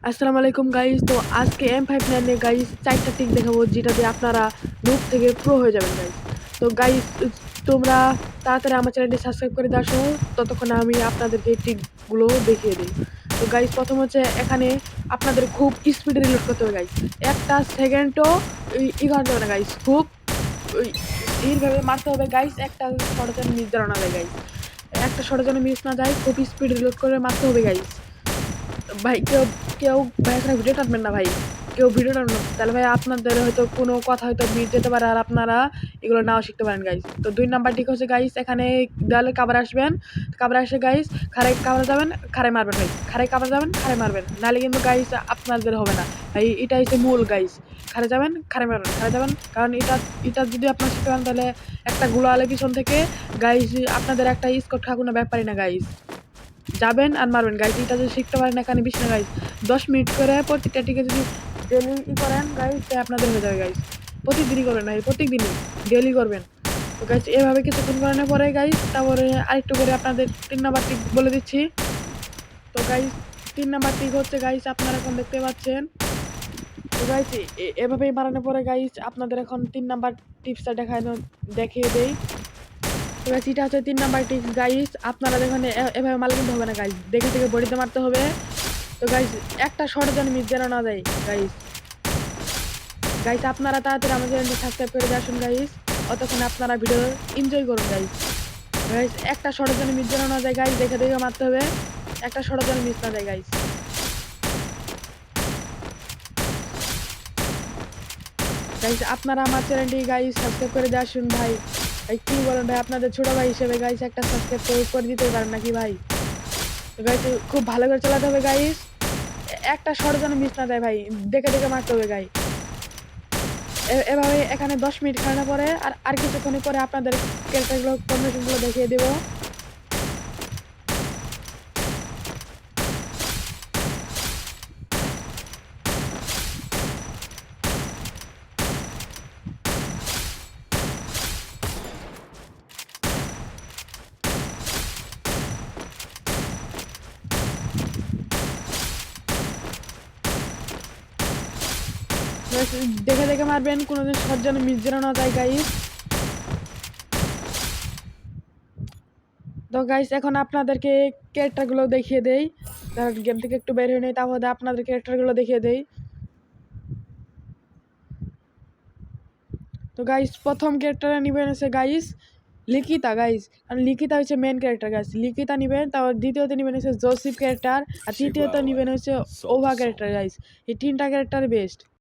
আসসালামু আলাইকুম গাইস। তো আজকে M59 এ গাইস 4টা ট্রিক দেখাবো যেটা দিয়ে আপনারা নুব থেকে প্রো হয়ে যাবেন গাইস। তো গাইস তোমরা তাড়াতাড়ি আমার চ্যানেলটি সাবস্ক্রাইব করে দাও, ততক্ষণে আমি আপনাদেরকে এই ট্রিকগুলো দেখিয়ে দিই। তো গাইস প্রথম হচ্ছে এখানে আপনাদের খুব স্পিডে রিলোড করতে হবে গাইস। একটা সেকেন্ডও ই করা যাবে না গাইস, খুব ধীরভাবে মারতে হবে গাইস। একটা শট যেন মিস না যায় গাইস, একটা শট যেন মিস না যায়, খুব স্পিড রিলোড করে মারতে হবে গাইস। ভাই কেউ কেউ ভাই এখানে ভিডিও টানবেন না ভাই, কেউ ভিডিও টানবেন না, তাহলে ভাই আপনাদের হয়তো কোনো কথা হয়তো মিস যেতে পারে আর আপনারা এগুলো নাও শিখতে পারেন গাইস। তো 2 নাম্বার ঠিক হচ্ছে গাইস, এখানে দেওয়ালে কাবার আসবেন, কাবার আসে গাইস খাড়াই কাবার যাবেন, খাড়াই মারবেন ভাই, খাড়াই কাবার যাবেন, খাড়াই মারবেন, নাহলে কিন্তু গাইস আপনাদের হবে না ভাই। এটা হচ্ছে মূল গাইস, খাড়ে যাবেন খাড়াই মারবেন, খাড়ে যাবেন, কারণ এটা যদি আপনারা শিখতে পারেন তাহলে একটা গুলো আলে পিছন থেকে গাইস আপনাদের একটা স্কোর খাওয়া কোনো ব্যাপারই না গাইস। যাবেন আর মারবেন গাইস। এটা যদি শিখতে পারেন এখানে বেশি না গাইস, 10 মিনিট করে প্রত্যেকটা টিকে যদি ডেলি করেন গাইস আপনাদের হয়ে যাবে গাইস। প্রতিদিনই করবেন ভাই, প্রত্যেকদিনই ডেলি করবেন। তো গাইস এভাবে কিছুক্ষণ করানোর পরে গাইস তারপরে আরেকটু করে আপনাদের 3 নাম্বার টিক বলে দিচ্ছি। তো গাইস 3 নাম্বার টিক হচ্ছে গাইস আপনারা এখন দেখতে পাচ্ছেন। তো গাইস এভাবেই মারানোর পরে গাইস আপনাদের এখন 3 নাম্বার টিপসটা দেখিয়ে দেই। তো গাইস এটা হচ্ছে 3 নাম্বার টিপস গাইস। আপনারা দেখুন এভাবে মারলে কিন্তু হবে না গাইস, দেখে দেখে বডিতে মারতে হবে। তো গাইস একটা শট যেন মিস যেন না যায় গাইস। গাইস আপনারা তাড়াতাড়ি আমার চ্যানেলটি সাবস্ক্রাইব করে আসুন গাইস, অতক্ষণ আপনারা ভিডিও এনজয় করুন গাইস। গাইস একটা শট যেন মিস যেন না যায় গাইস, দেখে দেখে মারতে হবে, একটা শট যেন মিস না যায় গাইস। গাইস আপনারা আমার চ্যানেলটি গাইস সাবস্ক্রাইব করে আসুন ভাই। ভাই কি বলেন ভাই, আপনাদের ছোট ভাই হিসেবে গাইস একটা সাবস্ক্রাইব করে দিতে পারেন নাকি ভাই। তো গাইস খুব ভালো করে চালাতে হবে গাইস, একটা শট যেন মিস না যায় ভাই, দেখে দেখে মারতে হবে গাইস। এভাবে এখানে 10 মিনিট খেলানোর পরে আর কিছুক্ষণ পরে আপনাদের ক্যারেক্টারগুলো কম্বিনেশনগুলো দেখিয়ে দেবো। দেখে দেখে মারবেন, কোনোদিন শট যেন মিস যেন না যায় গাইস। তো গাইস এখন আপনাদেরকে ক্যারেক্টারগুলো দেখিয়ে দেই, গেম থেকে একটু বের হয়ে নেই, তারপরে আপনাদের ক্যারেক্টারগুলো দেখিয়ে দেই। তো গাইস প্রথম ক্যারেক্টার নিবেন হচ্ছে গাইস লিখিতা গাইস, কারণ লিখিতা হচ্ছে মেন ক্যারেক্টার গাইস, লিখিতা নিবেন। তারপর দ্বিতীয়তে নিবেন হচ্ছে জোসিফ ক্যারেক্টার, আর তৃতীয়তে নিবেন হচ্ছে ওভা ক্যারেক্টার গাইস। এই 3টা ক্যারেক্টার বেস্ট।